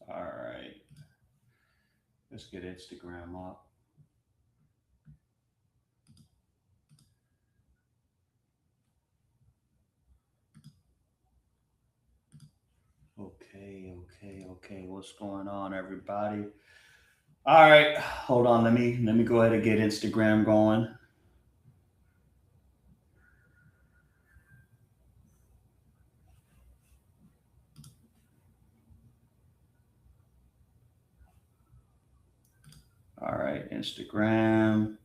All right. Let's get Instagram up. Okay. What's going on, everybody? All right. Hold on. Let me go ahead and get Instagram going. All right, Instagram.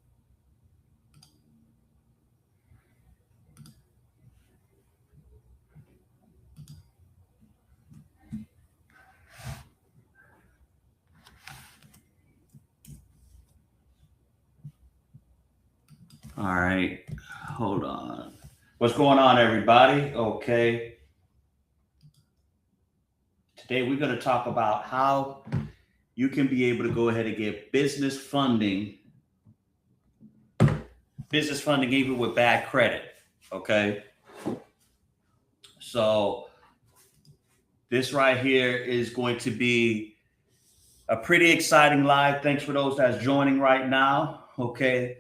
All right. Hold on. What's going on, everybody? Okay. Today we're going to talk about how you can be able to go ahead and get business funding even with bad credit. Okay. So this right here is going to be a pretty exciting live. Thanks for those that's joining right now. Okay.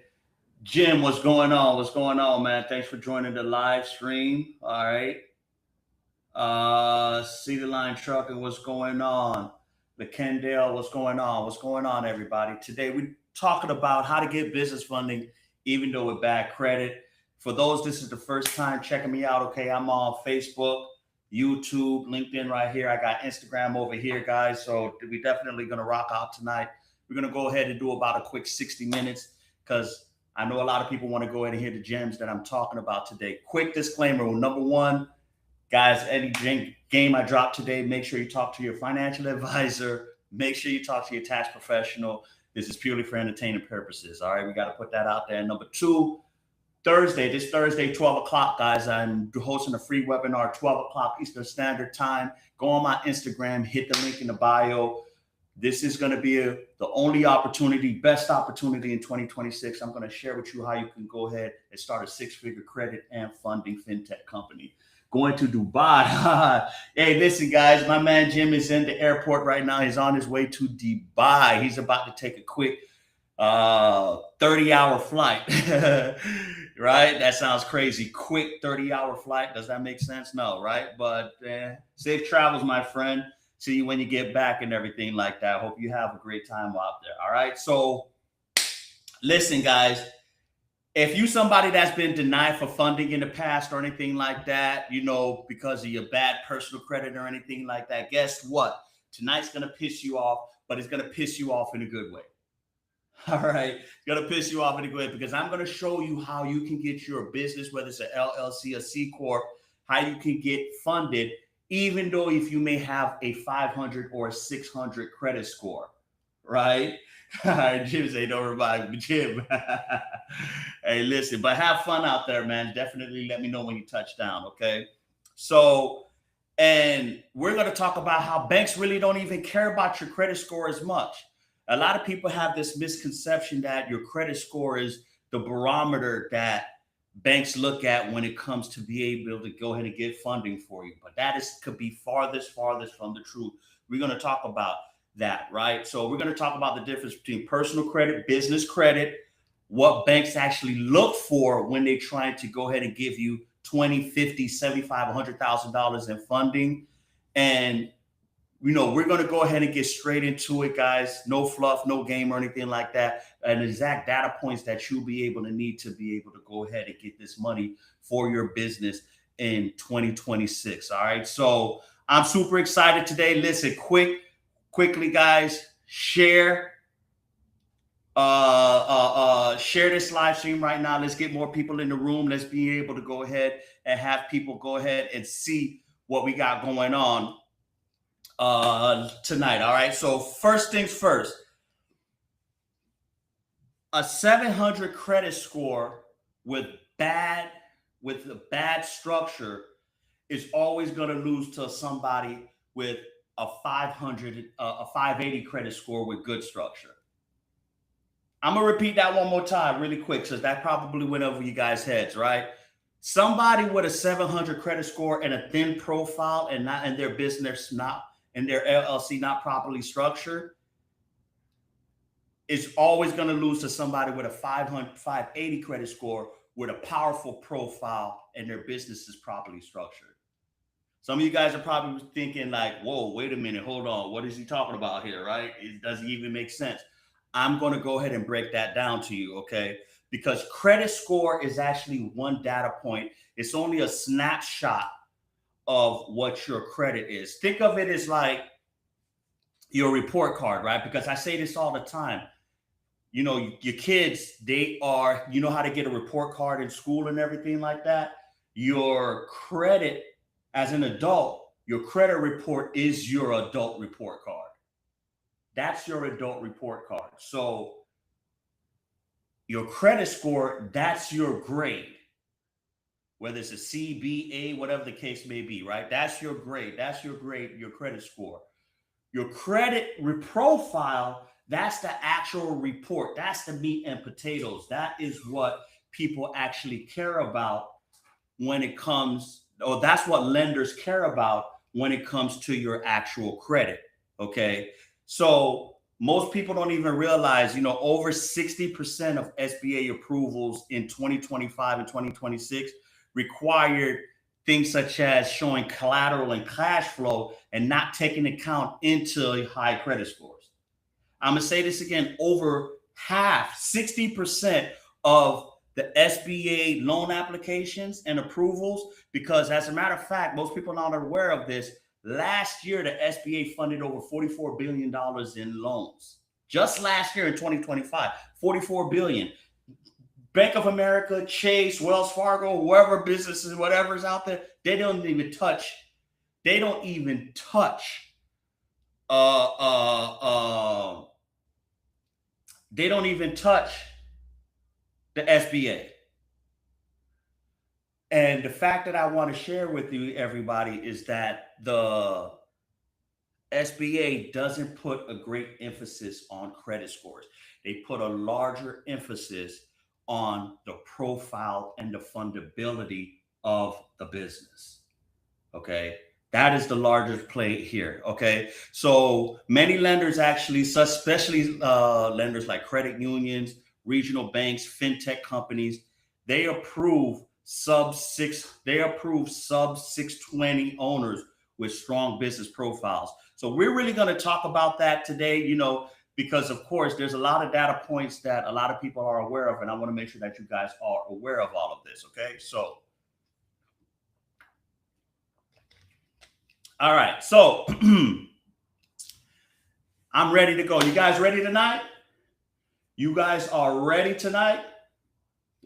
Jim, what's going on? What's going on, man? Thanks for joining the live stream. All right. Cedar Line Trucking, what's going on? The Kendall, what's going on? What's going on, everybody? Today we're talking about how to get business funding, even though with bad credit. For those, this is the first time checking me out. Okay, I'm on Facebook, YouTube, LinkedIn right here. I got Instagram over here, guys. So we're definitely gonna rock out tonight. We're gonna go ahead and do about a quick 60 minutes because I know a lot of people want to go ahead and hear the gems that I'm talking about today. Quick disclaimer: number one, guys, any game I drop today, make sure you talk to your financial advisor. Make sure you talk to your tax professional. This is purely for entertainment purposes. All right, we got to put that out there. Number two, this Thursday, 12 o'clock, guys, I'm hosting a free webinar, 12 o'clock Eastern Standard Time. Go on my Instagram, hit the link in the bio. This is going to be the only opportunity, best opportunity in 2026. I'm going to share with you how you can go ahead and start a six-figure credit and funding fintech company. Going to Dubai. Hey, listen, guys, my man Jim is in the airport right now. He's on his way to Dubai. He's about to take a quick 30-hour flight. Right? That sounds crazy. Quick 30-hour flight. Does that make sense? No, right? But safe travels, my friend. See you when you get back and everything like that. Hope you have a great time out there. All right. So listen, guys, if you somebody that's been denied for funding in the past or anything like that, because of your bad personal credit or anything like that, guess what? Tonight's going to piss you off, but it's going to piss you off in a good way. All right. It's going to piss you off in a good way because I'm going to show you how you can get your business, whether it's an LLC, a C Corp, how you can get funded, even though if you may have a 500 or a 600 credit score, right? All right, Jim say, don't remind me, Jim. Hey, listen, but have fun out there, man. Definitely let me know when you touch down, okay? So, and we're going to talk about how banks really don't even care about your credit score as much. A lot of people have this misconception that your credit score is the barometer that banks look at when it comes to be able to go ahead and get funding for you. But could be farthest from the truth. We're going to talk about that, right? So we're going to talk about the difference between personal credit, business credit, what banks actually look for when they're trying to go ahead and give you 20, 50, 75, $100,000 in funding. And we're going to go ahead and get straight into it, guys. No fluff, no game or anything like that. And exact data points that you'll be able to need to be able to go ahead and get this money for your business in 2026. All right. So I'm super excited today. Listen, quickly, guys, share this live stream right now. Let's get more people in the room. Let's be able to go ahead and have people go ahead and see what we got going on tonight. All right. So first things first, a 700 credit score with a bad structure is always going to lose to somebody with a 580 credit score with good structure. I'm going to repeat that one more time really quick because that probably went over you guys' heads, right? Somebody with a 700 credit score and a thin profile and their business and their LLC not properly structured is always going to lose to somebody with a 580 credit score with a powerful profile and their business is properly structured. Some of you guys are probably thinking like, whoa, wait a minute, hold on. What is he talking about here, right? It doesn't even make sense. I'm going to go ahead and break that down to you, okay? Because credit score is actually one data point. It's only a snapshot of what your credit is. Think of it as like your report card, right? Because I say this all the time. You know, your kids, you know how to get a report card in school and everything like that. Your credit as an adult, your credit report is your adult report card. That's your adult report card. So your credit score, that's your grade. Whether it's a C, B, A, whatever the case may be, right? That's your grade. That's your grade, your credit score. Your credit profile, that's the actual report. That's the meat and potatoes. That is what people actually care about when it comes, or that's what lenders care about when it comes to your actual credit. Okay. So most people don't even realize, you know, over 60% of SBA approvals in 2025 and 2026 required things such as showing collateral and cash flow and not taking account into high credit scores. I'm going to say this again, over half, 60% of the SBA loan applications and approvals, because as a matter of fact, most people are not aware of this. Last year, the SBA funded over $44 billion in loans. Just last year in 2025, $44 billion. Bank of America, Chase, Wells Fargo, whoever businesses, whatever's out there, they don't even touch the SBA. And the fact that I want to share with you, everybody, is that the SBA doesn't put a great emphasis on credit scores. They put a larger emphasis on the profile and the fundability of the business. Okay. That is the largest play here. Okay. So many lenders actually, especially lenders like credit unions, regional banks, fintech companies, they approve sub 620 owners with strong business profiles. So we're really going to talk about that today, you know, because of course there's a lot of data points that a lot of people are aware of, and I want to make sure that you guys are aware of all of this. Okay. So, all right. So I'm ready to go. You guys ready tonight? You guys are ready tonight?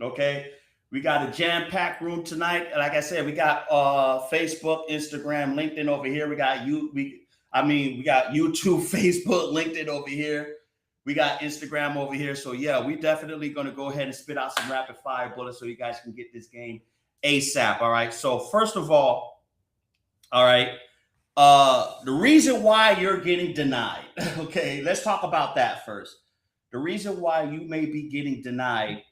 Okay. We got a jam-packed room tonight. Like I said, we got Facebook, Instagram, LinkedIn over here. We got YouTube, Facebook, LinkedIn over here. We got Instagram over here. So yeah, we definitely going to go ahead and spit out some rapid fire bullets so you guys can get this game ASAP. All right. So first of all right, the reason why you're getting denied. Okay, let's talk about that first. The reason why you may be getting denied.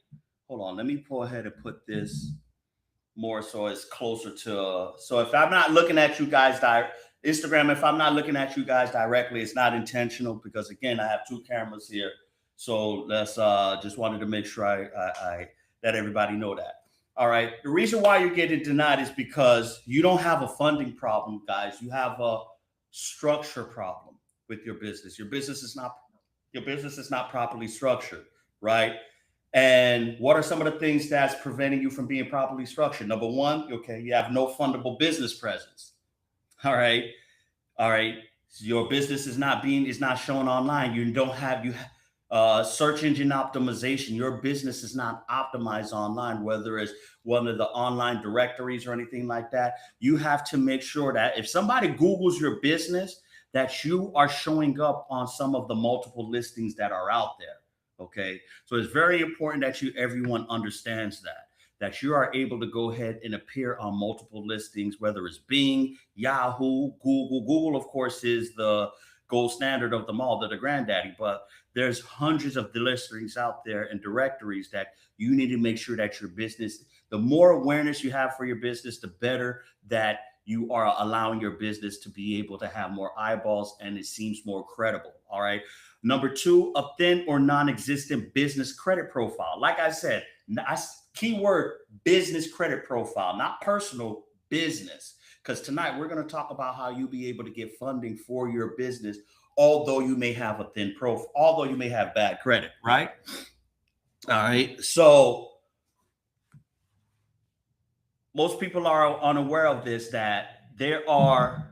Hold on, let me go ahead and put this more so it's closer to. So if I'm not looking at you guys Instagram, if I'm not looking at you guys directly, it's not intentional because again, I have two cameras here. So let's just wanted to make sure I let everybody know that. All right. The reason why you're getting denied is because you don't have a funding problem, guys. You have a structure problem with your business. Your business is not properly structured, right? And what are some of the things that's preventing you from being properly structured? Number one, okay, you have no fundable business presence. All right. Your business is not shown online. You don't have search engine optimization. Your business is not optimized online, whether it's one of the online directories or anything like that. You have to make sure that if somebody Googles your business, that you are showing up on some of the multiple listings that are out there. Okay. So it's very important that everyone understands that you are able to go ahead and appear on multiple listings, whether it's Bing, Yahoo, Google. Google, of course, is the gold standard of them all. They're the granddaddy, but there's hundreds of listings out there and directories that you need to make sure that your business, the more awareness you have for your business, the better that you are allowing your business to be able to have more eyeballs and it seems more credible. All right. Number two, a thin or non-existent business credit profile. Like I said, keyword business credit profile, not personal, business. Because tonight we're going to talk about how you be able to get funding for your business, although you may have a thin profile, although you may have bad credit, right? All right. So most people are unaware of this, that there are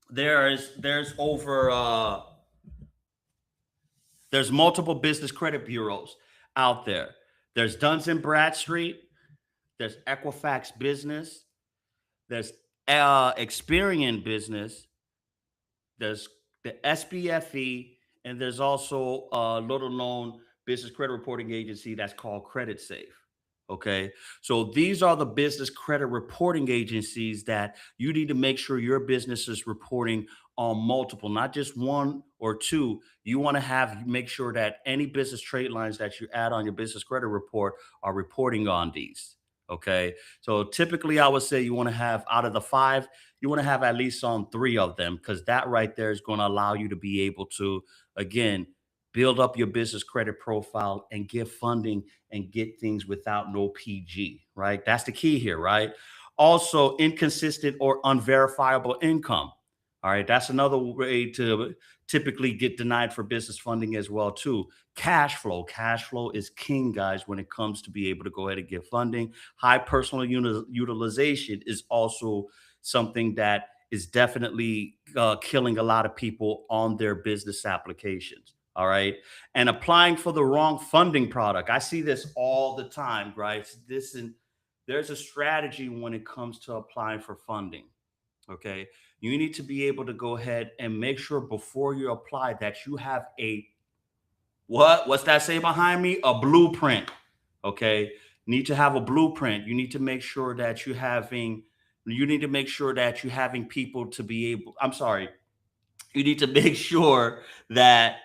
there's over there's multiple business credit bureaus out there. There's Duns and Bradstreet, there's Equifax Business, there's Experian Business, there's the SBFE, and there's also a little known business credit reporting agency that's called Credit Safe. Okay. So these are the business credit reporting agencies that you need to make sure your business is reporting on multiple, not just one or two. You want to make sure that any business trade lines that you add on your business credit report are reporting on these. Okay. So typically I would say you want to have, out of the five, you want to have at least on three of them, because that right there is going to allow you to be able to, again, build up your business credit profile and get funding and get things without no PG, right? That's the key here, right? Also, inconsistent or unverifiable income. All right, that's another way to typically get denied for business funding as well too. Cash flow is king, guys, when it comes to be able to go ahead and get funding. High personal utilization is also something that is definitely killing a lot of people on their business applications. All right. And applying for the wrong funding product. I see this all the time, right? There's a strategy when it comes to applying for funding. Okay. You need to be able to go ahead and make sure before you apply that you have what's that say behind me? A blueprint. Okay. Need to have a blueprint. You need to make sure that you need to make sure that you're having people to be able, I'm sorry. You need to make sure that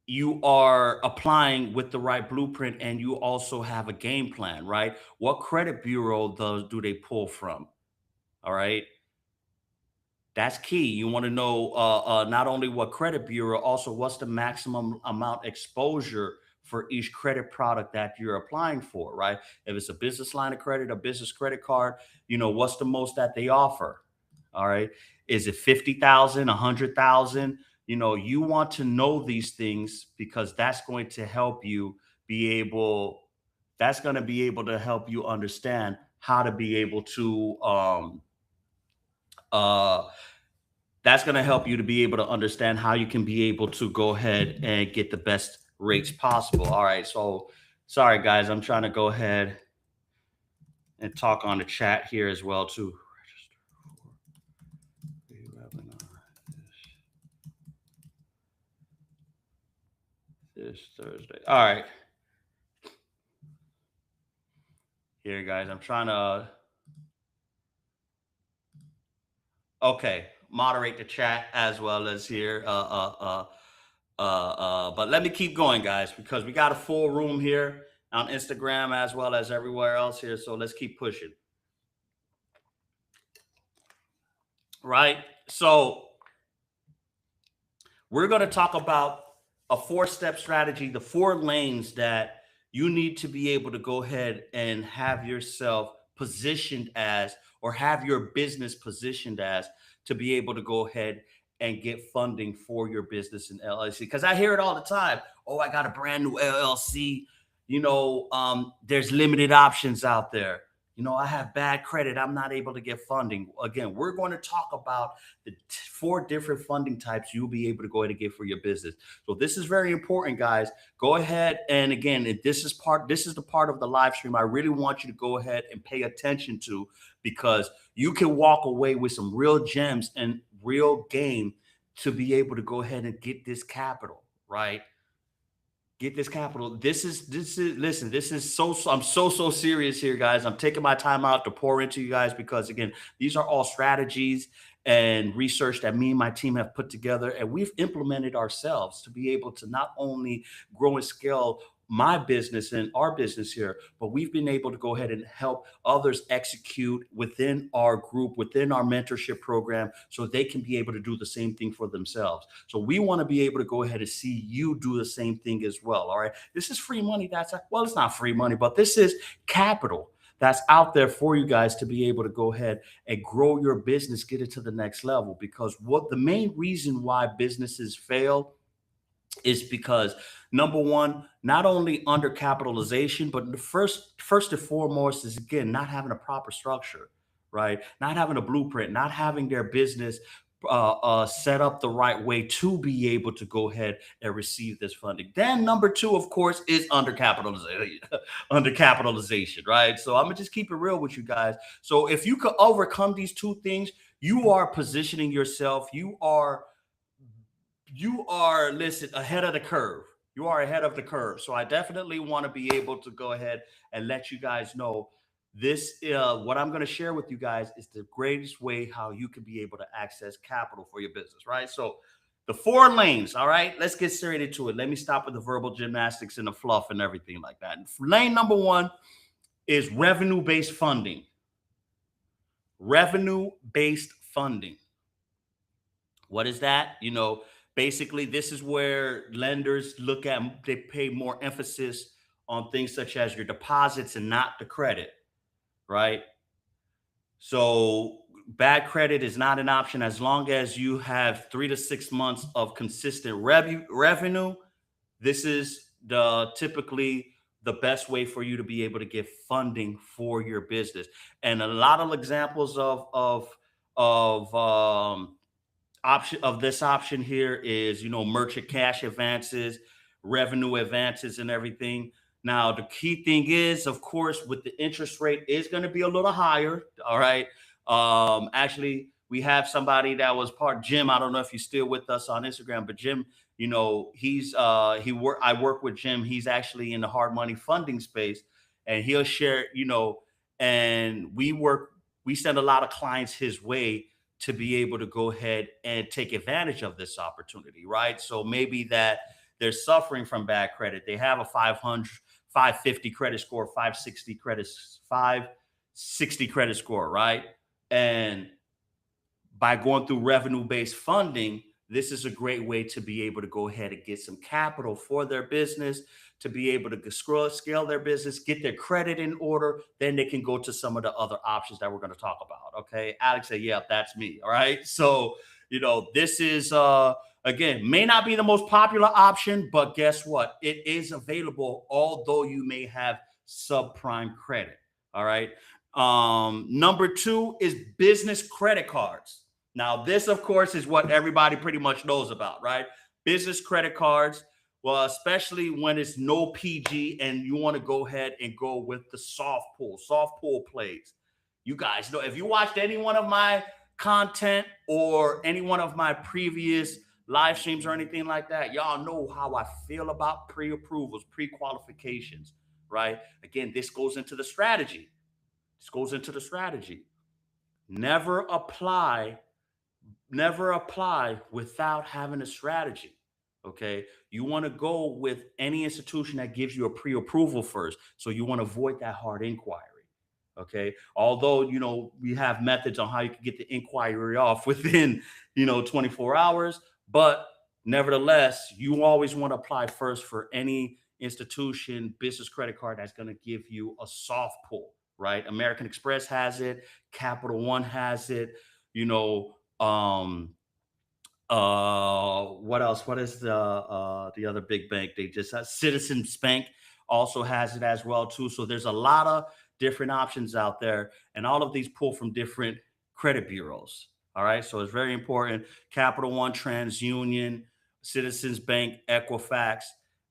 you are applying with the right blueprint, and you also have a game plan, right? What credit bureau do they pull from? All right. That's key. You want to know not only what credit bureau, also what's the maximum amount exposure for each credit product that you're applying for, right? If it's a business line of credit, a business credit card, what's the most that they offer? All right. Is it 50,000, 100,000? You want to know these things, because that's going to help you that's going to be able to help you understand how to be able to uh that's going to help you to be able to understand how you can be able to go ahead and get the best rates possible. All right. So sorry guys, I'm trying to go ahead and talk on the chat here as well too. This Thursday. All right. Here guys, I'm trying to okay, moderate the chat as well as here. But let me keep going, guys, because we got a full room here on Instagram as well as everywhere else here. So let's keep pushing. Right. So we're going to talk about a 4-step strategy, the 4 lanes that you need to be able to go ahead and have yourself positioned as, or have your business positioned as, to be able to go ahead and get funding for your business in LLC. Because I hear it all the time. Oh, I got a brand new LLC. There's limited options out there. I have bad credit. I'm not able to get funding. Again, we're going to talk about the 4 different funding types you'll be able to go ahead and get for your business. So this is very important, guys. Go ahead. And again, if this is the part of the live stream I really want you to go ahead and pay attention to, because you can walk away with some real gems and real game to be able to go ahead and get this capital, right? Get this capital. Listen, this is I'm so serious here, guys. I'm taking my time out to pour into you guys, because again, these are all strategies and research that me and my team have put together, and we've implemented ourselves to be able to not only grow and scale my business and our business here, but we've been able to go ahead and help others execute within our group, within our mentorship program, so they can be able to do the same thing for themselves. So we want to be able to go ahead and see you do the same thing as well. All right. This is free money. Well, it's not free money, but this is capital that's out there for you guys to be able to go ahead and grow your business, get it to the next level. Because what the main reason why businesses fail is because, number one, not only undercapitalization, but the first and foremost is, again, not having a proper structure, right? Not having a blueprint, not having their business set up the right way to be able to go ahead and receive this funding. Then number two, of course, is undercapitalization, undercapitalization, right? So I'm gonna just keep it real with you guys. So if you could overcome these two things, you are positioning yourself. You are, listen, ahead of the curve. You are ahead of the curve. So I definitely want to be able to go ahead and let you guys know this. What I'm going to share with you guys is the greatest way how you can be able to access capital for your business, right? So the four lanes. All right, let's get straight into it. Let me stop with the verbal gymnastics and the fluff and everything like that. Lane number one is revenue-based funding. Revenue-based funding. What is that? Basically, this is where lenders they pay more emphasis on things such as your deposits and not the credit, right? So bad credit is not an option as long as you have 3 to 6 months of consistent revenue. This is typically the best way for you to be able to get funding for your business. And a lot of examples of this option here is, merchant cash advances, revenue advances, and everything. Now the key thing is, of course, with the interest rate is going to be a little higher. All right. Actually, we have somebody that was Jim. I don't know if you're still with us on Instagram, but Jim, I work with Jim. He's actually in the hard money funding space, and he'll share, and we send a lot of clients his way to be able to go ahead and take advantage of this opportunity, right? So maybe that they're suffering from bad credit. They have a 500, 550 credit score, 560 credit score, right? And by going through revenue-based funding, this is a great way to be able to go ahead and get some capital for their business, to be able to scale their business, get their credit in order. Then they can go to some of the other options that we're going to talk about. Okay. Alex said, yeah, that's me. All right. So, this is, again, may not be the most popular option, but guess what? It is available, although you may have subprime credit. All right. Number two is business credit cards. Now, this, of course, is what everybody pretty much knows about, right? Business credit cards. Well, especially when it's no PG and you want to go ahead and go with the soft pull plays. You guys know, if you watched any one of my content or any one of my previous live streams or anything like that, y'all know how I feel about pre-approvals, pre-qualifications, right? Again, this goes into the strategy. Never apply without having a strategy. Okay. You want to go with any institution that gives you a pre-approval first. So you want to avoid that hard inquiry. Okay. Although, we have methods on how you can get the inquiry off within, 24 hours. But nevertheless, you always want to apply first for any institution, business credit card that's going to give you a soft pull, right? American Express has it. Capital One has it. What else? What is the other big bank? They just Citizens Bank also has it as well too. So there's a lot of different options out there, and all of these pull from different credit bureaus. All right, so it's very important. Capital One, TransUnion, Citizens Bank, Equifax,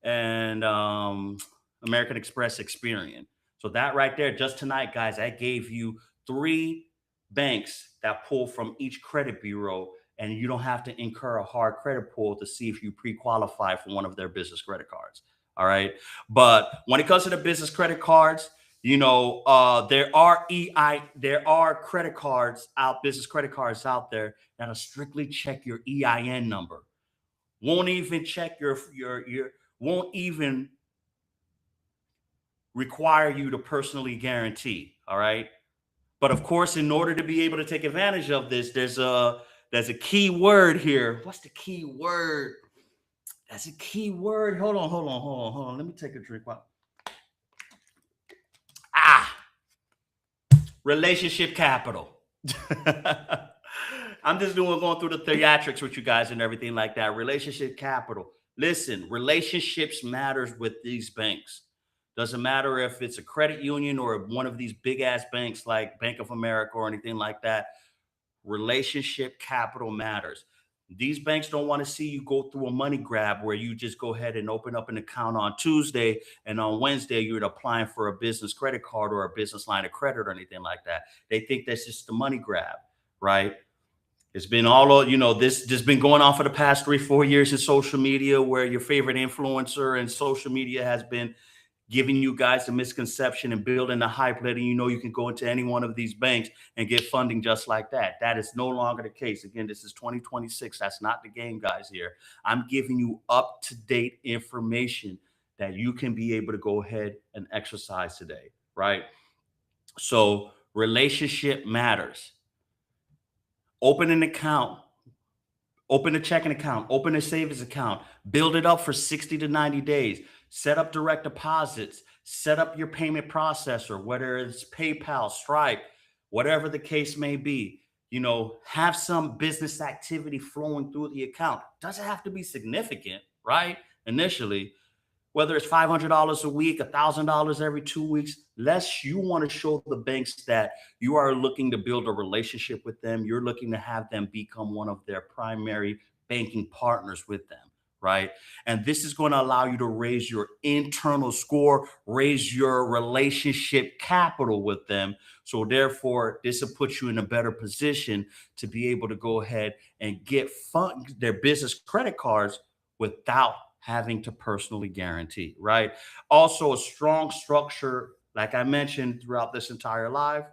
and American Express, Experian. So that right there, just tonight, guys, I gave you 3 banks that pull from each credit bureau, and you don't have to incur a hard credit pull to see if you pre-qualify for one of their business credit cards. All right. But when it comes to the business credit cards, there are credit cards business credit cards out there that'll strictly check your EIN number. Won't even check won't even require you to personally guarantee. All right. But of course, in order to be able to take advantage of this, there's a key word here. What's the key word? That's a key word. Hold on. Let me take a drink. Ah, relationship capital. I'm just going through the theatrics with you guys and everything like that. Relationship capital. Listen, relationships matters with these banks. Doesn't matter if it's a credit union or one of these big ass banks like Bank of America or anything like that. Relationship capital matters. These banks don't want to see you go through a money grab where you just go ahead and open up an account on Tuesday and on Wednesday you're applying for a business credit card or a business line of credit or anything like that. They think that's just a money grab, right? It's been this been going on for the past 3-4 years in social media, where your favorite influencer in social media has been giving you guys the misconception and building the hype, letting you know you can go into any one of these banks and get funding just like that. That is no longer the case. Again, this is 2026. That's not the game, guys, here. I'm giving you up-to-date information that you can be able to go ahead and exercise today, right? So relationship matters. Open an account, open a checking account, open a savings account, build it up for 60 to 90 days, set up direct deposits, set up your payment processor, whether it's PayPal, Stripe, whatever the case may be. Have some business activity flowing through the account. Doesn't have to be significant, right? Initially, whether it's $500 a week, $1,000 every 2 weeks, less you want to show the banks that you are looking to build a relationship with them. You're looking to have them become one of their primary banking partners with them, right? And this is going to allow you to raise your internal score, raise your relationship capital with them. So therefore, this will put you in a better position to be able to go ahead and get their business credit cards without having to personally guarantee, right? Also, a strong structure, like I mentioned throughout this entire live,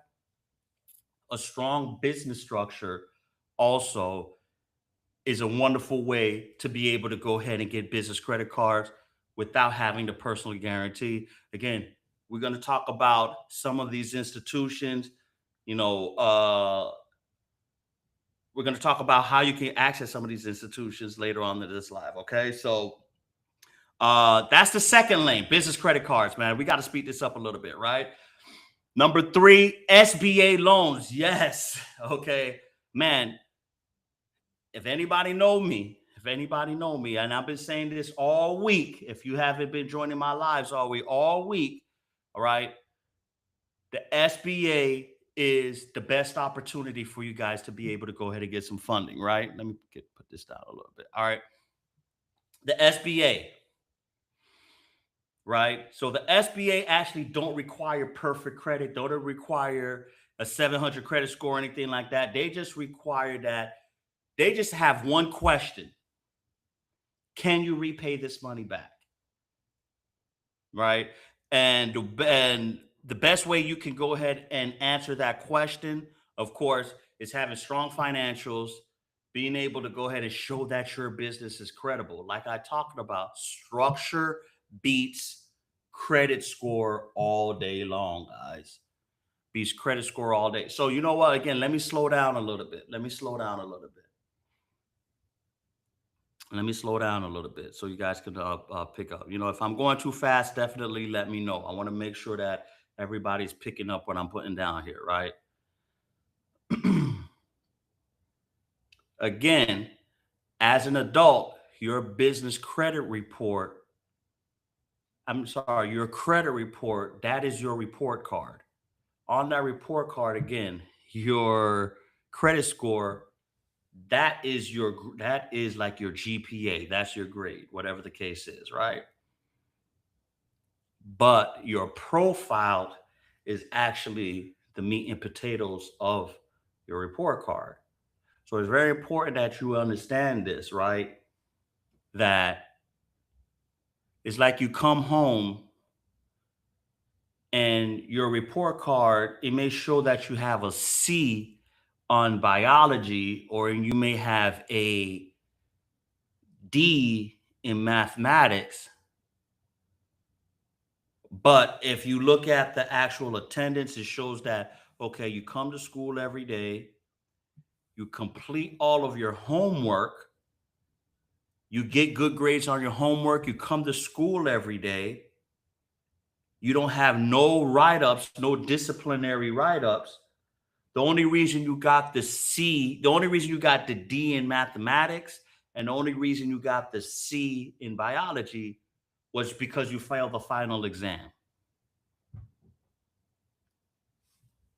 a strong business structure also is a wonderful way to be able to go ahead and get business credit cards without having to personally guarantee. Again, we're going to talk about some of these institutions. You know, we're going to talk about how you can access some of these institutions later on in this live. Okay, so that's the second lane, business credit cards, man. We got to speed this up a little bit, right? Number 3, SBA loans. Yes. Okay, man. If anybody know me, and I've been saying this all week, if you haven't been joining my lives all week, all right, the SBA is the best opportunity for you guys to be able to go ahead and get some funding, right? Let me put this down a little bit. All right. The SBA, right? So the SBA actually don't require perfect credit, don't require a 700 credit score or anything like that. They just require that they just have one question. Can you repay this money back? Right? And the best way you can go ahead and answer that question, of course, is having strong financials, being able to go ahead and show that your business is credible. Like I talked about, structure beats credit score all day long, guys. Beats credit score all day. So you know what? Again, let me slow down a little bit. Let me slow down a little bit so you guys can pick up. If I'm going too fast, definitely let me know. I want to make sure that everybody's picking up what I'm putting down here, right? Again, as an adult, your business credit report, your credit report, that is your report card. On that report card, again, your credit score, that is like your GPA, that's your grade, whatever the case is, right? But your profile is actually the meat and potatoes of your report card. So it's very important that you understand this, right? That it's like you come home and your report card, it may show that you have a C on biology, or you may have a D in mathematics, But if you look at the actual attendance, it shows that, okay, you come to school every day, you complete all of your homework, you get good grades on your homework, you come to school every day, you don't have no write ups, no disciplinary write ups. The only reason you got the C, the only reason you got the D in mathematics, and the only reason you got the C in biology was because you failed the final exam.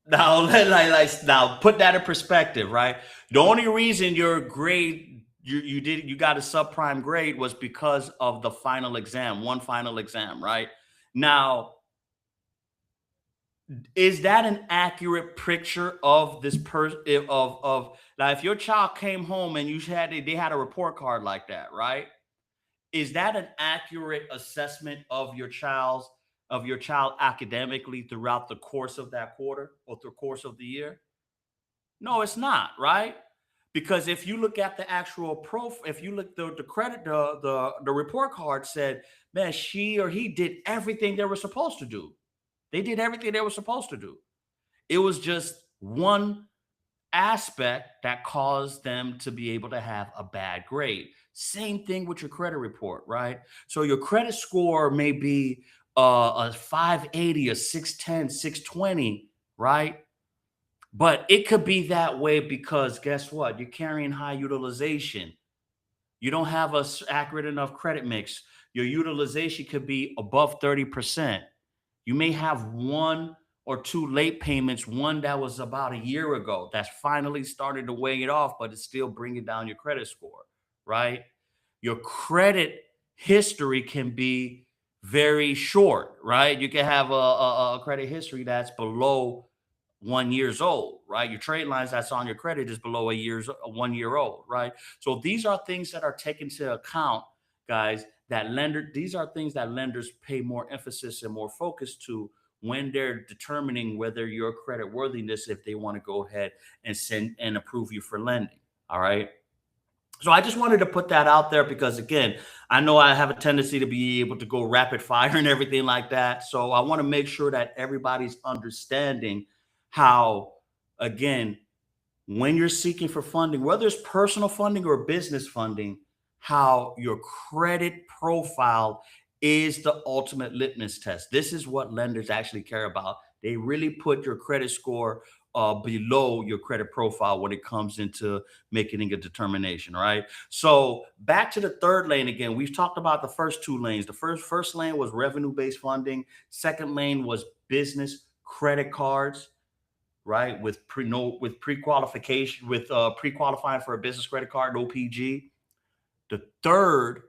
Now, now put that in perspective, right? The only reason your grade you got a subprime grade was because of the final exam, one final exam, right? Now, is that an accurate picture of this person of now if your child came home and they had a report card like that, right? Is that an accurate assessment of your child academically throughout the course of that quarter or the course of the year? No, it's not, right? Because if you look at the actual if you look the credit, the report card said, man, she or he did everything they were supposed to do. They did everything they were supposed to do. It was just one aspect that caused them to be able to have a bad grade. Same thing with your credit report, right? So your credit score may be a 580, a 610, 620, right? But it could be that way because guess what? You're carrying high utilization. You don't have a accurate enough credit mix. Your utilization could be above 30%. You may have one or two late payments, one that was about a year ago that's finally started to weigh it off, but it's still bringing down your credit score, right? Your credit history can be very short, right? You can have a credit history that's below 1 years old, right? Your trade lines that's on your credit is below 1 year old, right? So these are things that are taken into account, guys. These are things that lenders pay more emphasis and more focus to when they're determining whether your credit worthiness, if they want to go ahead and send and approve you for lending. All right. So I just wanted to put that out there because again, I know I have a tendency to be able to go rapid fire and everything like that. So I want to make sure that everybody's understanding how, again, when you're seeking for funding, whether it's personal funding or business funding, how your credit profile is the ultimate litmus test. This is what lenders actually care about. They really put your credit score below your credit profile when it comes into making a determination. All right. So back to the third lane again. We've talked about the first two lanes. The first lane was revenue based funding. Second lane was business credit cards, right? With pre-qualification, with pre-qualifying for a business credit card, OPG. The third,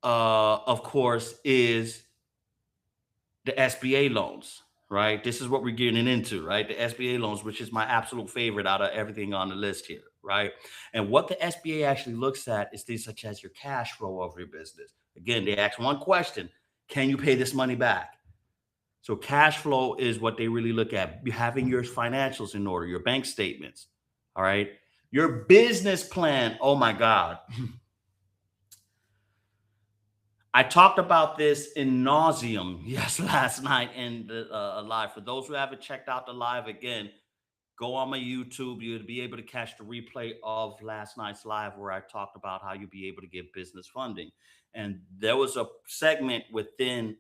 of course, is the SBA loans, right? This is what we're getting into, right? The SBA loans, which is my absolute favorite out of everything on the list here, right? And what the SBA actually looks at is things such as your cash flow of your business. Again, they ask one question: can you pay this money back? So cash flow is what they really look at. Having your financials in order, your bank statements. All right. Your business plan. Oh my God. I talked about this in nauseum, yes, last night in the live. For those who haven't checked out the live again, go on my YouTube. You'll be able to catch the replay of last night's live where I talked about how you'll be able to get business funding. And there was a segment within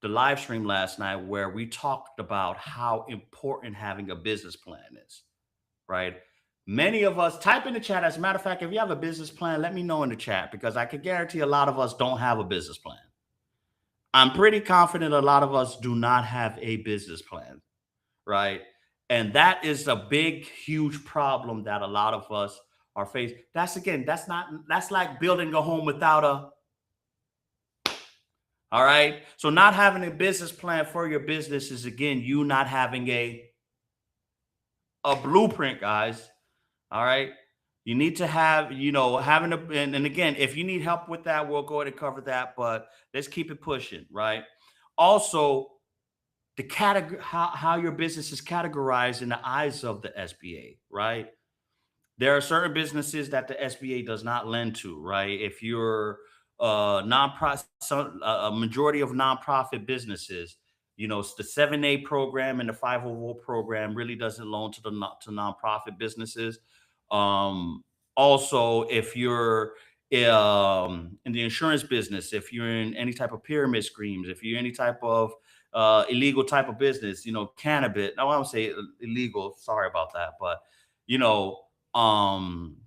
the live stream last night where we talked about how important having a business plan is, right? Many of us type in the chat. As a matter of fact, if you have a business plan, let me know in the chat because I can guarantee a lot of us don't have a business plan. I'm pretty confident a lot of us do not have a business plan, right? And that is a big, huge problem that a lot of us are facing. That's like building a home without a all right. So not having a business plan for your business is again you not having a blueprint, guys. All right. You need to have, having a and again, if you need help with that, we'll go ahead and cover that. But let's keep it pushing, right? Also, the category how your business is categorized in the eyes of the SBA, right? There are certain businesses that the SBA does not lend to, right? If you're nonprofit, a majority of nonprofit businesses, it's the 7A program and the 504 program really doesn't loan to to nonprofit businesses. Um, Also, if you're in the insurance business, if you're in any type of pyramid schemes, if you're any type of illegal type of business, cannabis. No, I don't say illegal. Sorry about that, but you know, um,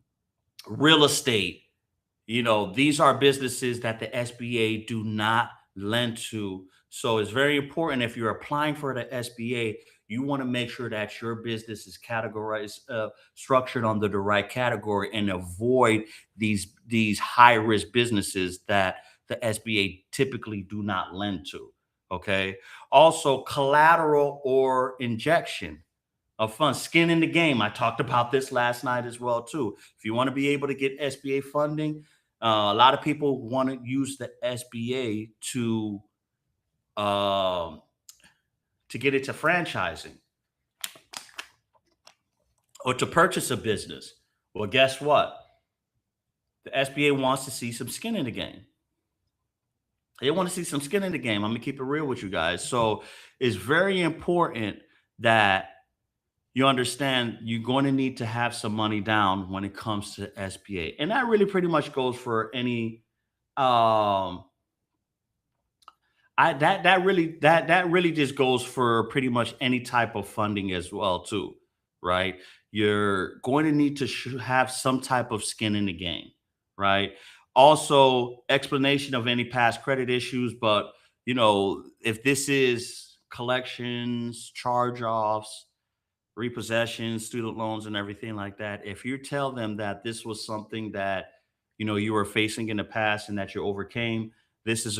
real estate, these are businesses that the SBA do not lend to. So it's very important if you're applying for the SBA, you want to make sure that your business is categorized, structured under the right category, and avoid these high risk businesses that the SBA typically do not lend to. Okay. Also, collateral or injection of fun, skin in the game. I talked about this last night as well too. If you want to be able to get SBA funding, a lot of people want to use the SBA um, to get into franchising or to purchase a business. Well, guess what? The SBA wants to see some skin in the game. They want to see some skin in the game. I'm gonna keep it real with you guys. So it's very important that you understand you're going to need to have some money down when it comes to SBA. And that really pretty much goes for any um I that really just goes for pretty much any type of funding as well too, right? You're going to need to have some type of skin in the game, right? Also, explanation of any past credit issues, but if this is collections, charge-offs, repossessions, student loans, and everything like that. If you tell them that this was something that you were facing in the past and that you overcame, this is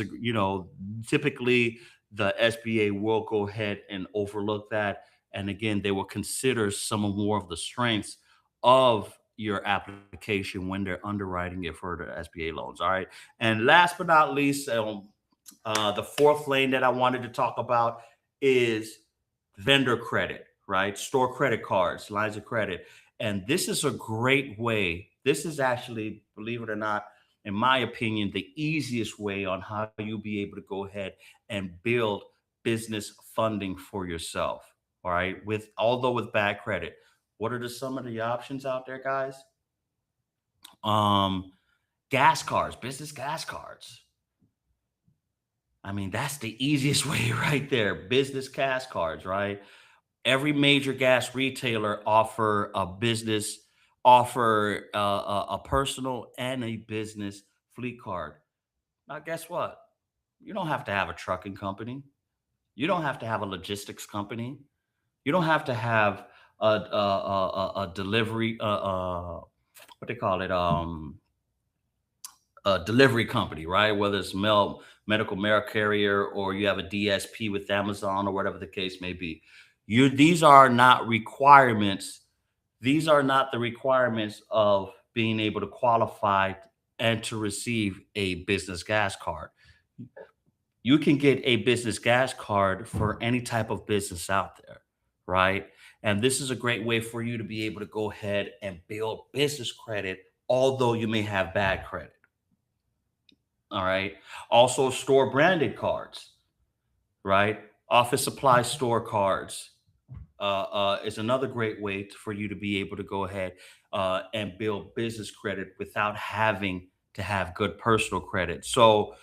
typically the SBA will go ahead and overlook that, and again, they will consider some of more of the strengths of your application when they're underwriting it for the SBA loans. All right, and last but not least, the fourth lane that I wanted to talk about is vendor credit, right? Store credit cards, lines of credit. And this is a great way. This is actually, believe it or not, in my opinion, the easiest way on how you'll be able to go ahead and build business funding for yourself. All right. Although with bad credit, what are some of the options out there, guys? Um, Gas cards, business gas cards. I mean, that's the easiest way right there. Business gas cards, right? Every major gas retailer offer a personal and a business fleet card. Now, guess what? You don't have to have a trucking company. You don't have to have a logistics company. You don't have to have a delivery what they call it a delivery company, right? Whether it's medical mail carrier or you have a DSP with Amazon or whatever the case may be. These are not requirements. These are not the requirements of being able to qualify and to receive a business gas card. You can get a business gas card for any type of business out there, right? And this is a great way for you to be able to go ahead and build business credit, although you may have bad credit. All right. Also, store branded cards, right? Office supply store cards is another great way for you to be able to go ahead and build business credit without having to have good personal credit. So,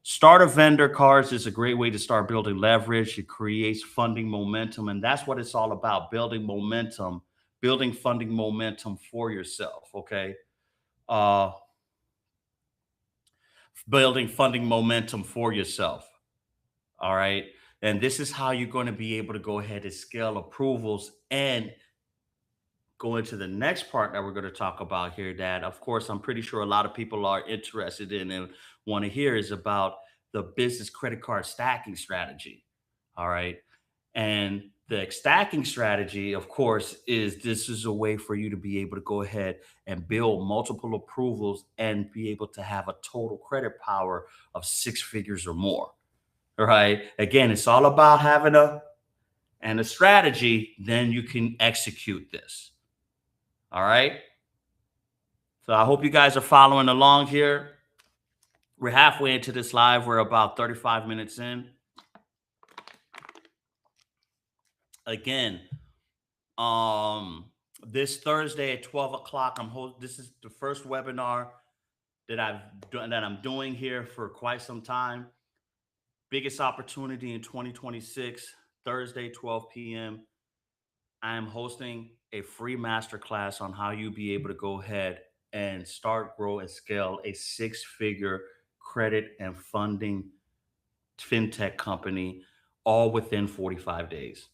starter vendor cards is a great way to start building leverage. It creates funding momentum. And that's what it's all about, building momentum, building funding momentum for yourself. Okay. Uh, Building funding momentum for yourself. All right. And this is how you're going to be able to go ahead and scale approvals and go into the next part that we're going to talk about here. That, of course, I'm pretty sure a lot of people are interested in and want to hear is about the business credit card stacking strategy. All right. And the stacking strategy, of course, is this is a way for you to be able to go ahead and build multiple approvals and be able to have a total credit power of six figures or more. All right. Again, it's all about having a strategy, then you can execute this. All right. So I hope you guys are following along here. We're halfway into this live. We're about 35 minutes in. Again, um, this Thursday at 12 o'clock, this is the first webinar that I'm doing here for quite some time. Biggest opportunity in 2026, Thursday, 12 p.m. I am hosting a free masterclass on how you be able to go ahead and start, grow, and scale a six-figure credit and funding fintech company all within 45 days.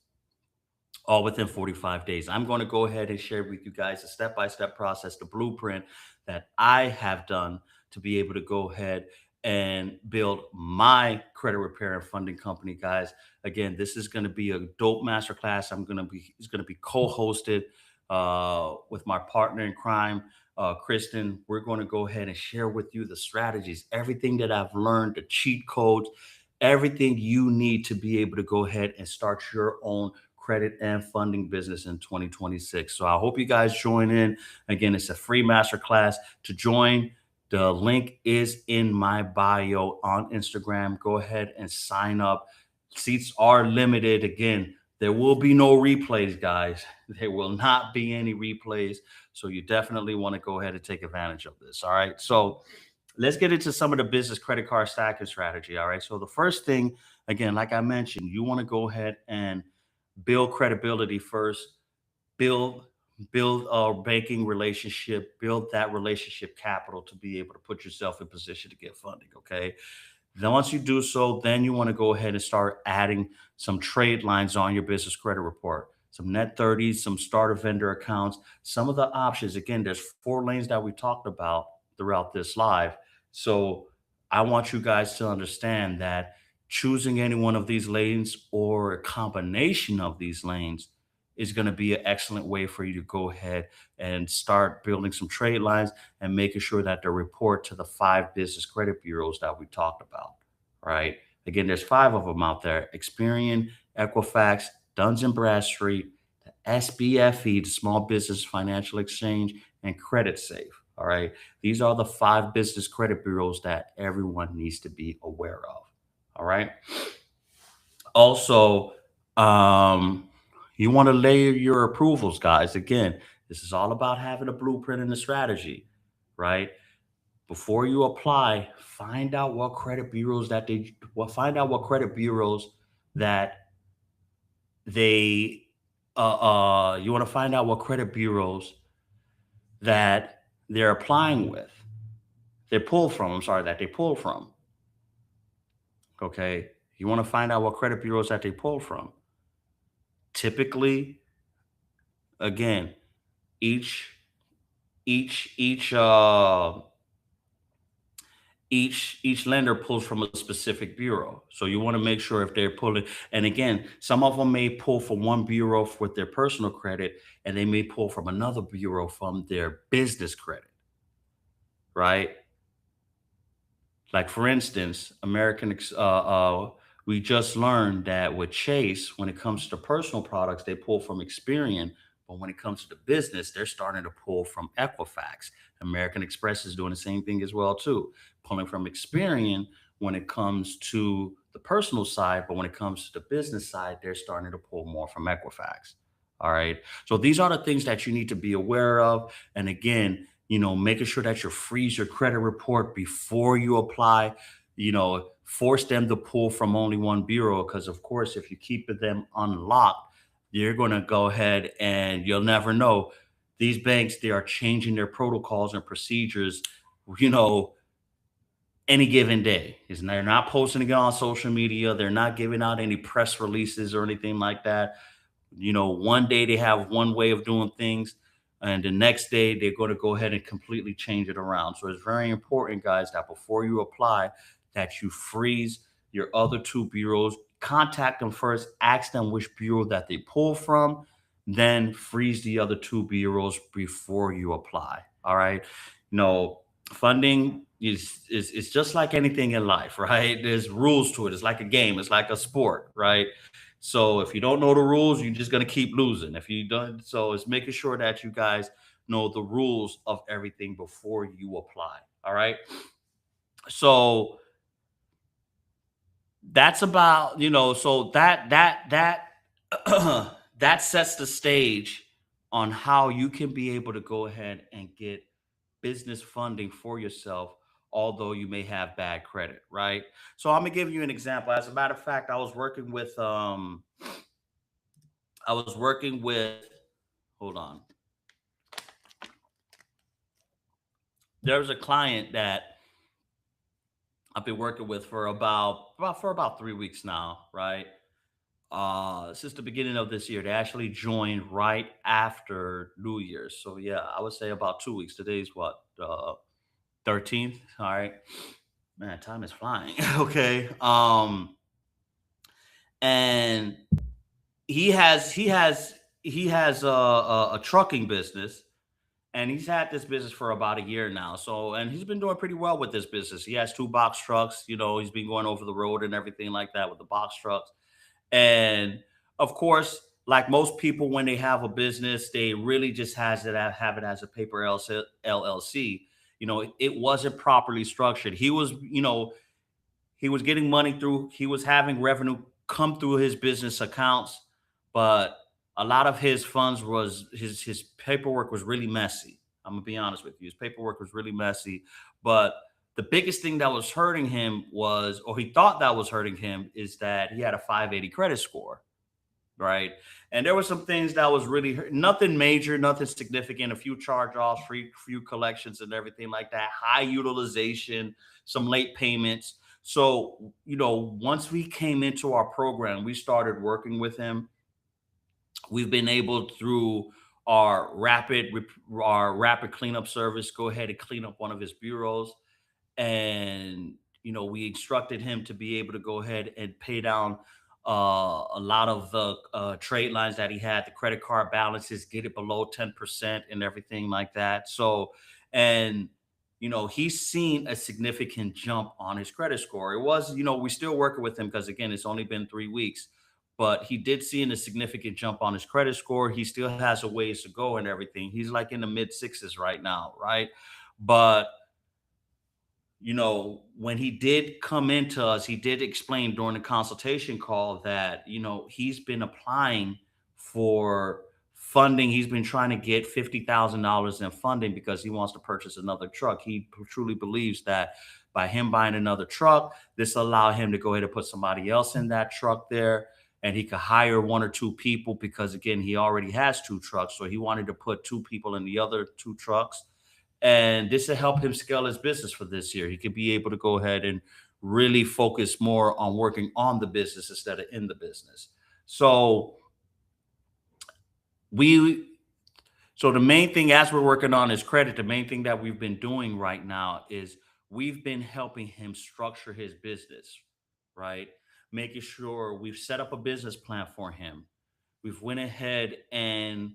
All within 45 days. I'm going to go ahead and share with you guys a step-by-step process, the blueprint that I have done to be able to go ahead and build my credit repair and funding company, guys. Again, this is going to be a dope masterclass. It's going to be co-hosted with my partner in crime, Kristen. We're going to go ahead and share with you the strategies, everything that I've learned, the cheat codes, everything you need to be able to go ahead and start your own credit and funding business in 2026. So I hope you guys join in. Again, it's a free masterclass. To join, the link is in my bio on Instagram. Go ahead and sign up. Seats are limited. Again, there will be no replays, guys. There will not be any replays. So you definitely want to go ahead and take advantage of this. All right. So let's get into some of the business credit card stacking strategy. All right. So the first thing, again, like I mentioned, you want to go ahead and build credibility first, build a banking relationship, build that relationship capital to be able to put yourself in position to get funding. Okay. Then once you do so, then you want to go ahead and start adding some trade lines on your business credit report, some net 30s, some starter vendor accounts, some of the options. Again, there's 4 lanes that we talked about throughout this live. So I want you guys to understand that choosing any one of these lanes or a combination of these lanes is going to be an excellent way for you to go ahead and start building some trade lines and making sure that they report to the 5 business credit bureaus that we talked about, right? Again, there's 5 of them out there: Experian, Equifax, Duns and Bradstreet, the SBFE, the Small Business Financial Exchange, and Credit Safe. All right. These are the 5 business credit bureaus that everyone needs to be aware of. All right. Also, um, you want to layer your approvals, guys. Again, this is all about having a blueprint and a strategy, right? Before you apply, find out what credit bureaus that they well, find out what credit bureaus that they you want to find out what credit bureaus that they're applying with. They pull from, I'm sorry, that they pull from. Okay. You want to find out what credit bureaus that they pull from. Typically, again, each each each uh each lender pulls from a specific bureau. So you want to make sure if they're pulling, and again, some of them may pull from one bureau with their personal credit, and they may pull from another bureau from their business credit, right? Like for instance, we just learned that with Chase, when it comes to personal products, they pull from Experian, but when it comes to the business, they're starting to pull from Equifax. American Express is doing the same thing as well too, pulling from Experian when it comes to the personal side, but when it comes to the business side, they're starting to pull more from Equifax. All right. So these are the things that you need to be aware of. And again, making sure that you freeze your credit report before you apply, force them to pull from only one bureau. Because, of course, if you keep them unlocked, you're going to go ahead and you'll never know. These banks, they are changing their protocols and procedures, you know, any given day. They're not posting it on social media. They're not giving out any press releases or anything like that. One day they have one way of doing things, and the next day they're going to go ahead and completely change it around. So it's very important, guys, that before you apply, that you freeze your other 2 bureaus. Contact them first, ask them which bureau that they pull from, then freeze the other 2 bureaus before you apply. All right. Funding is just like anything in life, right? There's rules to it. It's like a game. It's like a sport, right? So if you don't know the rules, you're just gonna keep losing. If you don't, so it's making sure that you guys know the rules of everything before you apply. All right. So that's about, so that that sets the stage on how you can be able to go ahead and get business funding for yourself, although you may have bad credit, right? So I'm gonna give you an example. As a matter of fact, I was working with, hold on, there was a client that I've been working with for about 3 weeks now, right? Since the beginning of this year. They actually joined right after New Year's. So yeah, I would say about 2 weeks. Today's what, 13th. All right. Man, time is flying. Okay. And he has a trucking business, and he's had this business for about a year now. So, and he's been doing pretty well with this business. He has two box trucks. He's been going over the road and everything like that with the box trucks. And of course, like most people, when they have a business, they really just have it as a paper LLC. It wasn't properly structured. He was getting money through, he was having revenue come through his business accounts, but a lot of his funds was his paperwork was really messy. I'm gonna be honest with you. His paperwork was really messy. But the biggest thing that was hurting him was, or he thought that was hurting him, is that he had a 580 credit score, right? And there were some things that was really nothing major, nothing significant, a few charge-offs, few collections and everything like that, high utilization, some late payments. So, once we came into our program, we started working with him. We've been able, through our rapid cleanup service, go ahead and clean up one of his bureaus. And we instructed him to be able to go ahead and pay down a lot of the trade lines that he had, the credit card balances, get it below 10% and everything like that. So, and he's seen a significant jump on his credit score. It was, we still working with him because, again, it's only been 3 weeks, but he did see a significant jump on his credit score. He still has a ways to go and everything. He's like in the mid sixes right now, right? But when he did come into us, he did explain during the consultation call that, he's been applying for funding. He's been trying to get $50,000 in funding because he wants to purchase another truck. He truly believes that by him buying another truck, this will allow him to go ahead and put somebody else in that truck there. And he could hire one or two people because, again, he already has two trucks. So he wanted to put two people in the other two trucks, and this will help him scale his business for this year. He could be able to go ahead and really focus more on working on the business instead of in the business. So we so the main thing, as we're working on his credit, the main thing that we've been doing right now is we've been helping him structure his business, right? Making sure we've set up a business plan for him. We've went ahead and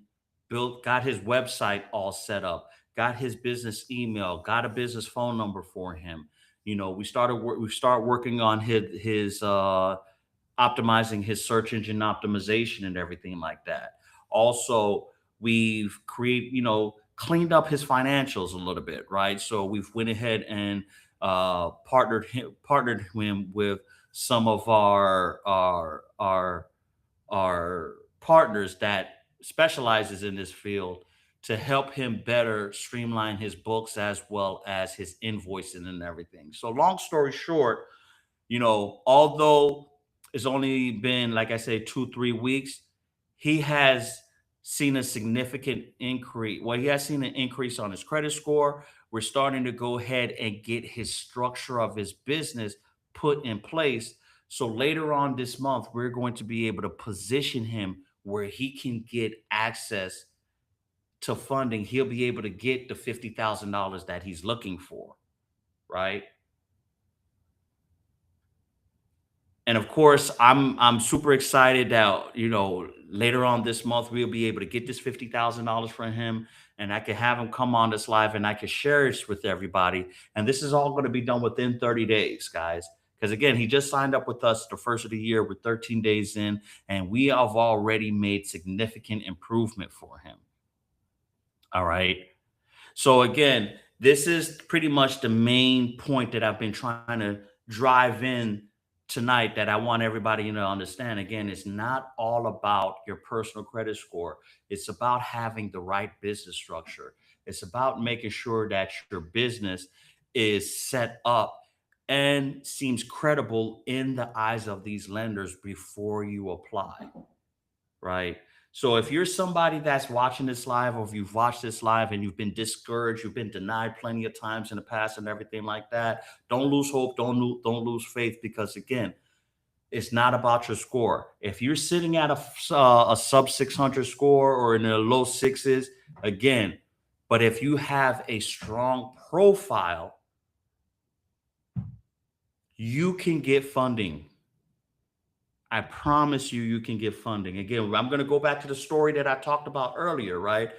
got his website all set up, got his business email, got a business phone number for him. We start working on his optimizing his search engine optimization and everything like that. Also, we've cleaned up his financials a little bit, right? So we've went ahead and partnered him with some of our partners that specializes in this field to help him better streamline his books as well as his invoicing and everything. So long story short, although it's only been, like I say, 2, 3 weeks, he has seen a significant increase. Well, he has seen an increase on his credit score. We're starting to go ahead and get his structure of his business put in place. So later on this month, we're going to be able to position him where he can get access to funding. He'll be able to get the $50,000 that he's looking for, right? And of course, I'm super excited that later on this month we'll be able to get this $50,000 from him, and I can have him come on this live, and I can share this with everybody. And this is all going to be done within 30 days, guys. Because again, he just signed up with us the first of the year. We're 13 days in, and we have already made significant improvement for him. All right. So again, this is pretty much the main point that I've been trying to drive in tonight, that I want everybody to understand. Again, it's not all about your personal credit score. It's about having the right business structure. It's about making sure that your business is set up and seems credible in the eyes of these lenders before you apply, right? So if you're somebody that's watching this live, or if you've watched this live and you've been discouraged, you've been denied plenty of times in the past and everything like that, don't lose hope, don't lose faith, because again, it's not about your score. If you're sitting at a sub 600 score or in the low sixes, again, but if you have a strong profile, you can get funding. I promise you, you can get funding. Again, I'm going to go back to the story that I talked about earlier, right?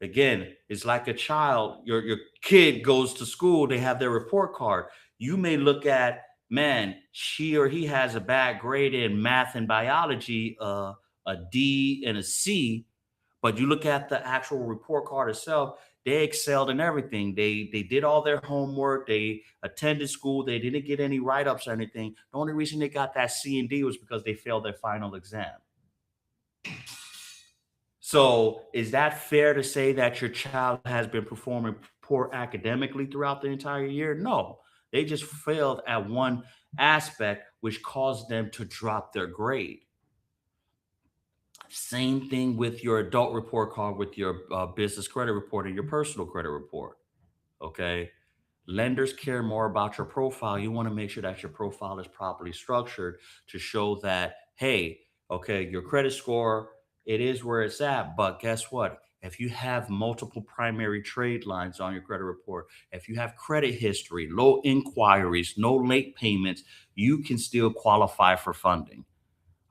Again, it's like a child. Your kid goes to school, they have their report card. You may look at, man, she or he has a bad grade in math and biology, a D and a C, but you look at the actual report card itself, they excelled in everything. They did all their homework, they attended school, they didn't get any write-ups or anything. The only reason they got that C and D was because they failed their final exam. So, is that fair to say that your child has been performing poor academically throughout the entire year? No. They just failed at one aspect, which caused them to drop their grade. Same thing with your adult report card, with your business credit report and your personal credit report. Okay. Lenders care more about your profile. You want to make sure that your profile is properly structured to show that, hey, okay, your credit score, it is where it's at. But guess what? If you have multiple primary trade lines on your credit report, if you have credit history, low inquiries, no late payments, you can still qualify for funding.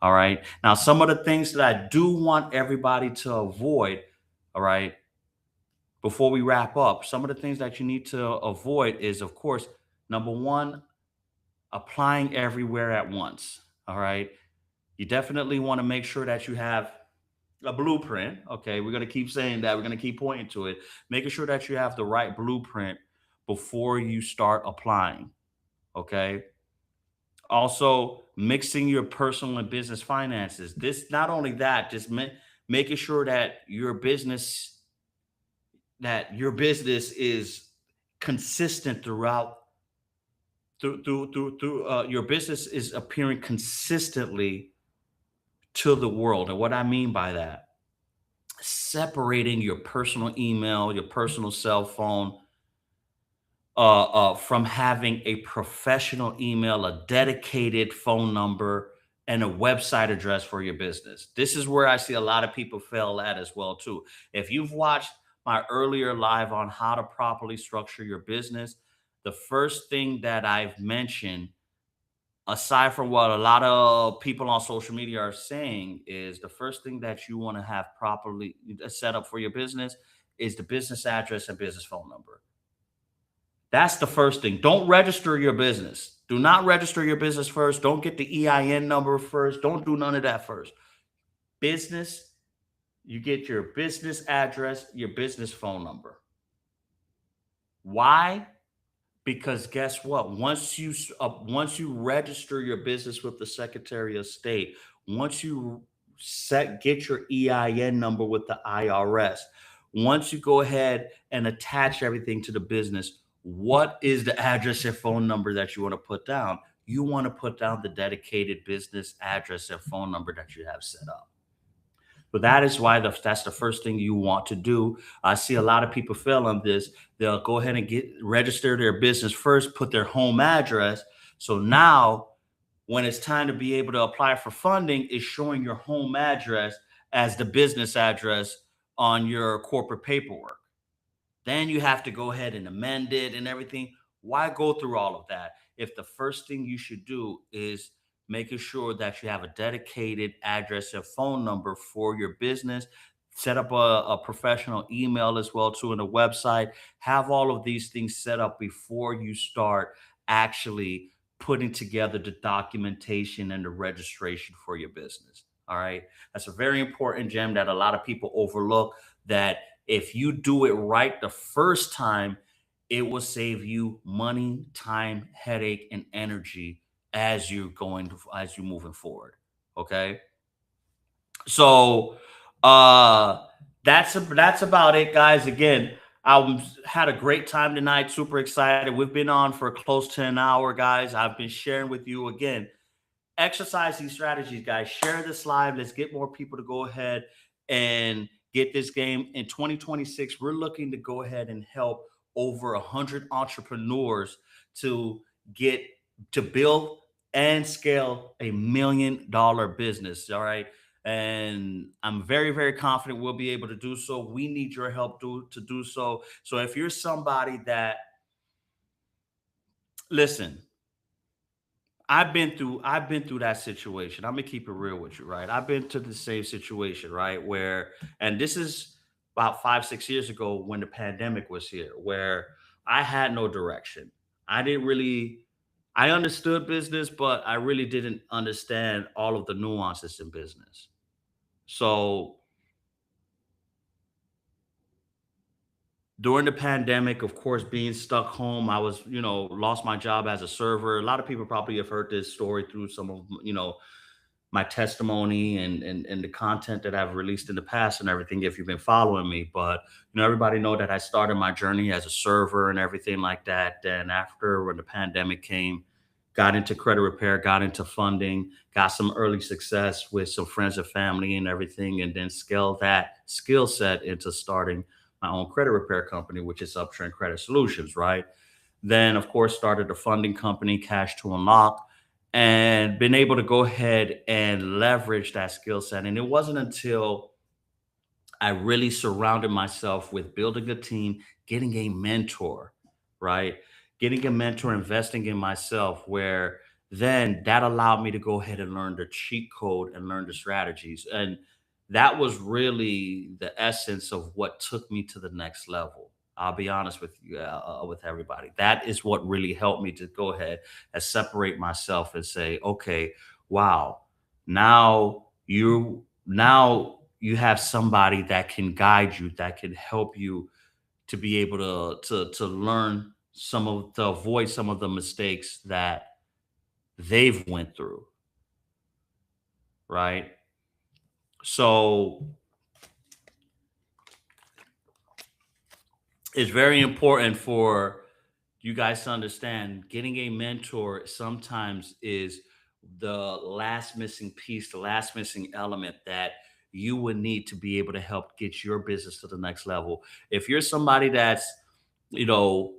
All right. Now, some of the things that I do want everybody to avoid, all right, before we wrap up, some of the things that you need to avoid is, of course, number one, applying everywhere at once. All right. You definitely want to make sure that you have a blueprint. Okay. We're going to keep saying that. We're going to keep pointing to it, making sure that you have the right blueprint before you start applying. Okay. Also, mixing your personal and business finances. This, not only that, just making sure that your business is consistent throughout your business is appearing consistently to the world. And what I mean by that, separating your personal email, your personal cell phone, from having a professional email, a dedicated phone number, and a website address for your business. This is where I see a lot of people fail at as well too. If you've watched my earlier live on how to properly structure your business, the first thing that I've mentioned, aside from what a lot of people on social media are saying, is the first thing that you want to have properly set up for your business is the business address and business phone number. That's the first thing. Don't register your business. Do not register your business first. Don't get the EIN number first. Don't do none of that first. Business, you get your business address, your business phone number. Why? Because guess what? Once you register your business with the Secretary of State, once you get your EIN number with the IRS, once you go ahead and attach everything to the business, what is the address and phone number that you want to put down? You want to put down the dedicated business address and phone number that you have set up. But that is why that's the first thing you want to do. I see a lot of people fail on this. They'll go ahead and register their business first, put their home address. So now when it's time to be able to apply for funding, it's showing your home address as the business address on your corporate paperwork. Then you have to go ahead and amend it and everything. Why go through all of that if the first thing you should do is making sure that you have a dedicated address and phone number for your business? Set up a professional email as well too, and a website. Have all of these things set up before you start actually putting together the documentation and the registration for your business. All right. That's a very important gem that a lot of people overlook, that if you do it right the first time, it will save you money, time, headache, and energy as you're moving forward. Okay. So that's about it, guys. Again, had a great time tonight. Super excited. We've been on for close to an hour, guys. I've been sharing with you again. Exercise these strategies, guys. Share this live. Let's get more people to go ahead and get this game. In 2026, we're looking to go ahead and help over 100 entrepreneurs to get to build and scale $1 million business. All right. And I'm very, very confident we'll be able to do so. We need your help to do so. So if you're somebody that, listen, I've been through that situation. I'm gonna keep it real with you, right? I've been to the same situation, right? Where, and this is about 5, 6 years ago when the pandemic was here, where I had no direction. I didn't really I understood business, but I really didn't understand all of the nuances in business. So during the pandemic, of course, being stuck home, I was, lost my job as a server. A lot of people probably have heard this story through some of, my testimony and the content that I've released in the past and everything, if you've been following me. But everybody know that I started my journey as a server and everything like that. Then after, when the pandemic came, got into credit repair, got into funding, got some early success with some friends and family and everything, and then scaled that skill set into starting my own credit repair company, which is Uptrend Credit Solutions, right? Then, of course, started a funding company, Cash to Unlock, and been able to go ahead and leverage that skill set. And it wasn't until I really surrounded myself with building a team, getting a mentor, right? Getting a mentor, investing in myself, where then that allowed me to go ahead and learn the cheat code and learn the strategies. And that was really the essence of what took me to the next level. I'll be honest with you, with everybody. That is what really helped me to go ahead and separate myself and say, okay, wow, now you have somebody that can guide you, that can help you to be able to learn to avoid some of the mistakes that they've went through, right? So it's very important for you guys to understand, getting a mentor sometimes is the last missing piece, the last missing element that you would need to be able to help get your business to the next level. If you're somebody that's, you know,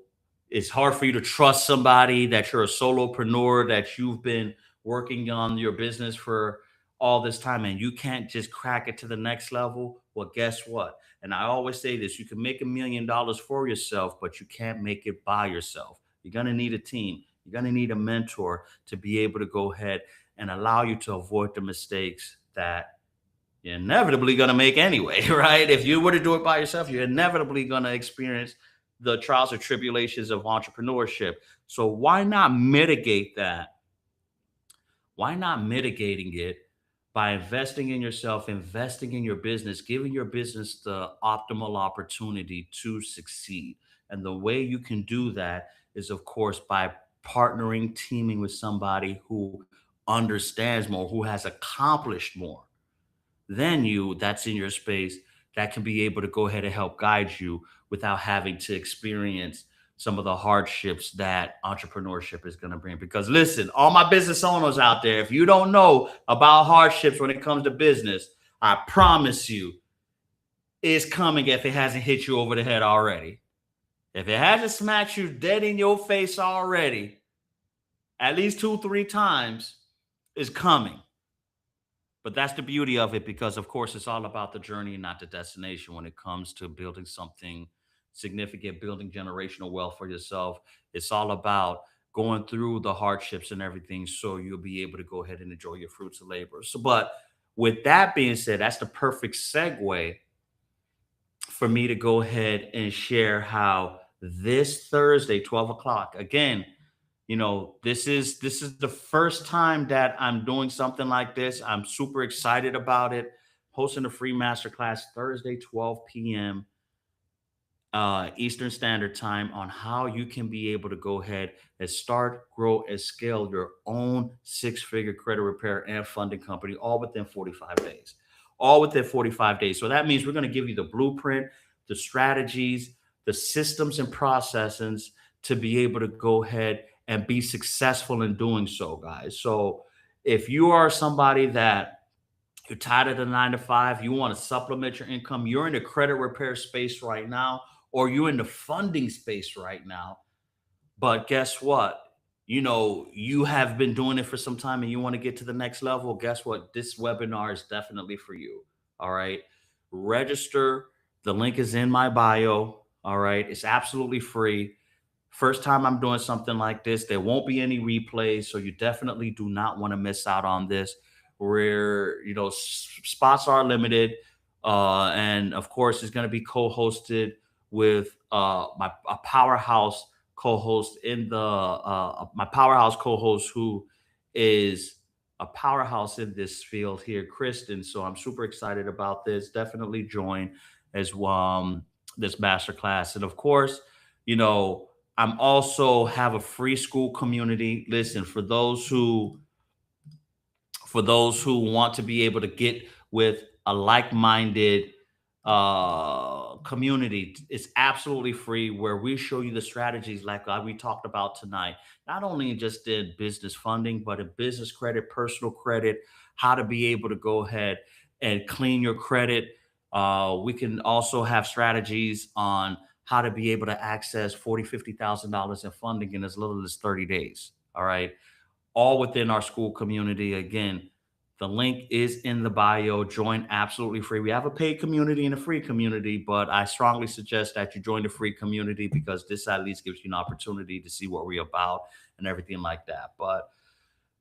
it's hard for you to trust somebody, that you're a solopreneur, that you've been working on your business for all this time and you can't just crack it to the next level, well, guess what? And I always say this, you can make $1 million for yourself, but you can't make it by yourself. You're going to need a team. You're going to need a mentor to be able to go ahead and allow you to avoid the mistakes that you're inevitably going to make anyway, right? If you were to do it by yourself, you're inevitably going to experience the trials and tribulations of entrepreneurship. So why not mitigate that? Why not mitigating it by investing in yourself, investing in your business, giving your business the optimal opportunity to succeed? And the way you can do that is, of course, by partnering, teaming with somebody who understands more, who has accomplished more than you, that's in your space, that can be able to go ahead and help guide you without having to experience some of the hardships that entrepreneurship is going to bring. Because listen, all my business owners out there, if you don't know about hardships when it comes to business, I promise you it's coming if it hasn't hit you over the head already. If it hasn't smacked you dead in your face already, at least 2, 3 times, is coming. But that's the beauty of it, because of course it's all about the journey and not the destination when it comes to building something significant, building generational wealth for yourself. It's all about going through the hardships and everything so you'll be able to go ahead and enjoy your fruits of labor. So, but with that being said, that's the perfect segue for me to go ahead and share how this Thursday, 12 o'clock, again, this is the first time that I'm doing something like this. I'm super excited about it. Hosting a free masterclass Thursday, 12 p.m. Eastern Standard Time on how you can be able to go ahead and start, grow, and scale your own six-figure credit repair and funding company all within 45 days. All within 45 days. So that means we're going to give you the blueprint, the strategies, the systems and processes to be able to go ahead and be successful in doing so, guys. So if you are somebody that you're tired of the 9 to 5, you want to supplement your income, you're in the credit repair space right now, or you're in the funding space right now. But guess what? You have been doing it for some time and you want to get to the next level. Guess what? This webinar is definitely for you. All right. Register. The link is in my bio. All right. It's absolutely free. First time I'm doing something like this, there won't be any replays. So you definitely do not want to miss out on this. Where, spots are limited. And of course, it's going to be co hosted with a powerhouse co-host my powerhouse co-host who is a powerhouse in this field here, Kristen. So I'm super excited about this. Definitely join as this masterclass. And of course, I'm also have a free school community. Listen, for those who want to be able to get with a like-minded community, it's absolutely free, where we show you the strategies like we talked about tonight, not only just in business funding but in business credit, personal credit, how to be able to go ahead and clean your credit. We can also have strategies on how to be able to access $40,000-$50,000 in funding in as little as 30 days. All right, all within our school community. Again, the link is in the bio. Join absolutely free. We have a paid community and a free community, but I strongly suggest that you join the free community because this at least gives you an opportunity to see what we're about and everything like that. But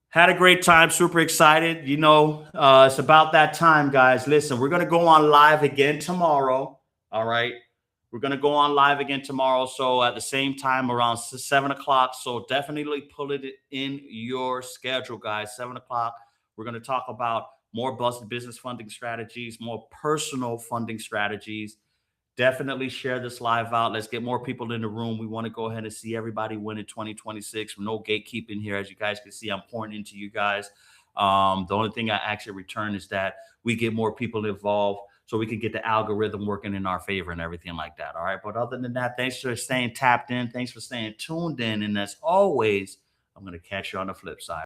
had a great time, super excited. It's about that time, guys. Listen, we're going to go on live again tomorrow. All right. We're going to go on live again tomorrow. So at the same time, around 7 o'clock. So definitely put it in your schedule, guys. 7 o'clock. We're going to talk about more business funding strategies, more personal funding strategies. Definitely share this live out. Let's get more people in the room. We want to go ahead and see everybody win in 2026. No gatekeeping here. As you guys can see, I'm pouring into you guys. The only thing I actually return is that we get more people involved so we can get the algorithm working in our favor and everything like that. All right. But other than that, thanks for staying tapped in. Thanks for staying tuned in. And as always, I'm going to catch you on the flip side.